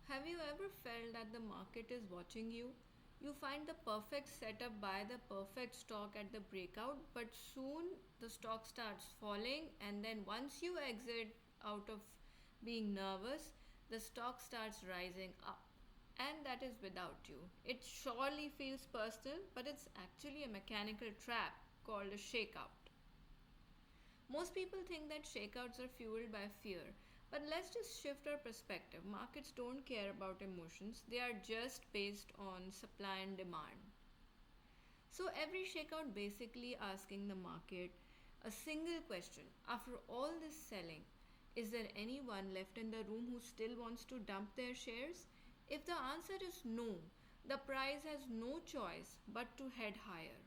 Have you ever felt that the market is watching you? You find the perfect setup, buy the perfect stock at the breakout, but soon the stock starts falling, and then once you exit out of being nervous, the stock starts rising up. And that is without you. It surely feels personal, but it's actually a mechanical trap called a shakeout. Most people think that shakeouts are fueled by fear, but let's just shift our perspective. Markets don't care about emotions, they are just based on supply and demand. So every shakeout basically asking the market a single question. After all this selling, is there anyone left in the room who still wants to dump their shares? If the answer is no, the price has no choice but to head higher.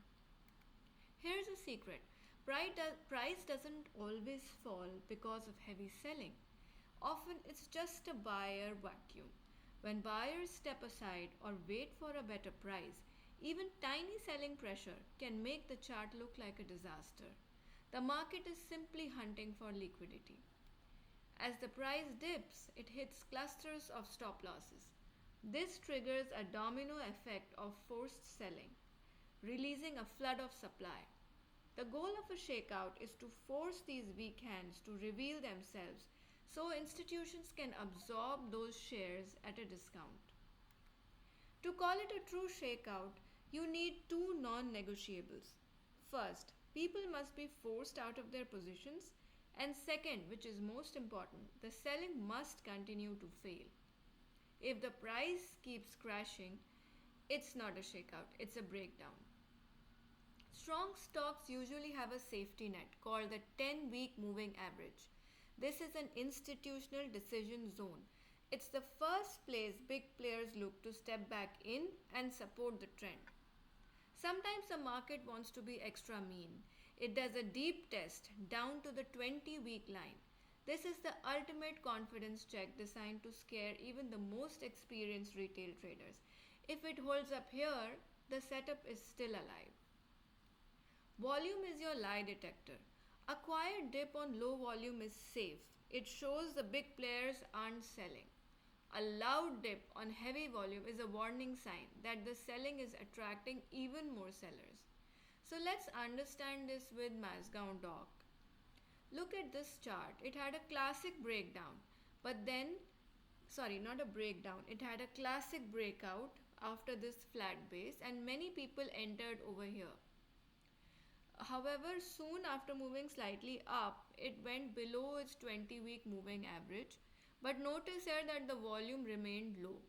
Here's a secret. Price doesn't always fall because of heavy selling. Often it's just a buyer vacuum. When buyers step aside or wait for a better price, even tiny selling pressure can make the chart look like a disaster. The market is simply hunting for liquidity. As the price dips, it hits clusters of stop losses. This triggers a domino effect of forced selling, releasing a flood of supply. The goal of a shakeout is to force these weak hands to reveal themselves so institutions can absorb those shares at a discount. To call it a true shakeout, you need two non negotiables. First, people must be forced out of their positions, and second, which is most important, the selling must continue to fail. If the price keeps crashing, it's not a shakeout, it's a breakdown. Strong stocks usually have a safety net called the 10-week moving average. This is an institutional decision zone. It's the first place big players look to step back in and support the trend. Sometimes the market wants to be extra mean. It does a deep test down to the 20-week line. This is the ultimate confidence check designed to scare even the most experienced retail traders. If it holds up here, the setup is still alive. Volume is your lie detector. A quiet dip on low volume is safe. It shows the big players aren't selling. A loud dip on heavy volume is a warning sign that the selling is attracting even more sellers. So let's understand this with Mazagon Dock. Look at this chart. It had a classic breakdown, but then, sorry, not a breakdown, it had a classic breakout after this flat base, and many people entered over here. However, soon after moving slightly up, it went below its 20-week moving average. But notice here that the volume remained low.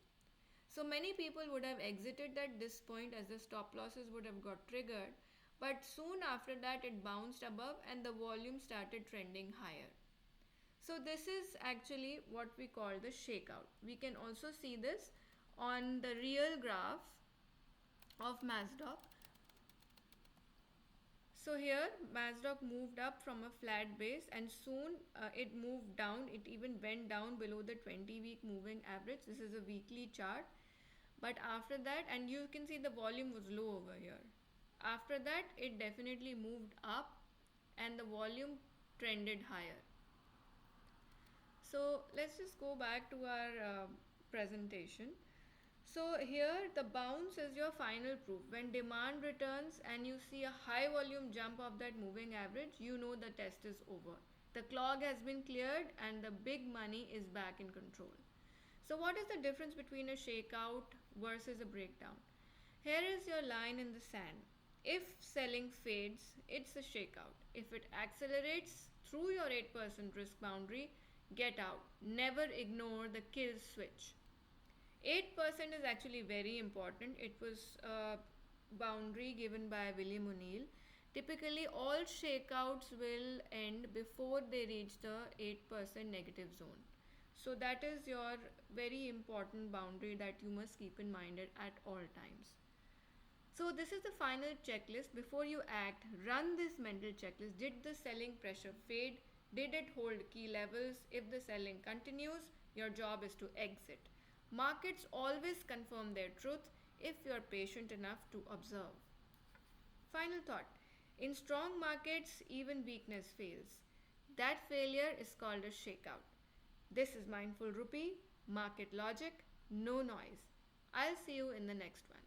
So many people would have exited at this point as the stop losses would have got triggered. But soon after that, it bounced above and the volume started trending higher. So this is actually what we call the shakeout. We can also see this on the real graph of Mazagon. So here Mazagon moved up from a flat base and soon it moved down. It even went down below the 20-week moving average. This is a weekly chart. But after that, and you can see the volume was low over here. After that, it definitely moved up and the volume trended higher. So let's just go back to our presentation. So here the bounce is your final proof. When demand returns and you see a high volume jump of that moving average, you know the test is over. The clog has been cleared and the big money is back in control. So what is the difference between a shakeout versus a breakdown? Here is your line in the sand. If selling fades, it's a shakeout. If it accelerates through your 8% risk boundary, get out. Never ignore the kill switch. 8% is actually very important. It was a boundary given by William O'Neill. Typically, all shakeouts will end before they reach the 8% negative zone. So that is your very important boundary that you must keep in mind at all times. So this is the final checklist. Before you act, run this mental checklist. Did the selling pressure fade? Did it hold key levels? If the selling continues, your job is to exit. Markets always confirm their truth if you are patient enough to observe. Final thought. In strong markets, even weakness fails. That failure is called a shakeout. This is Mindful Rupee, Market Logic. no noise. I'll see you in the next one.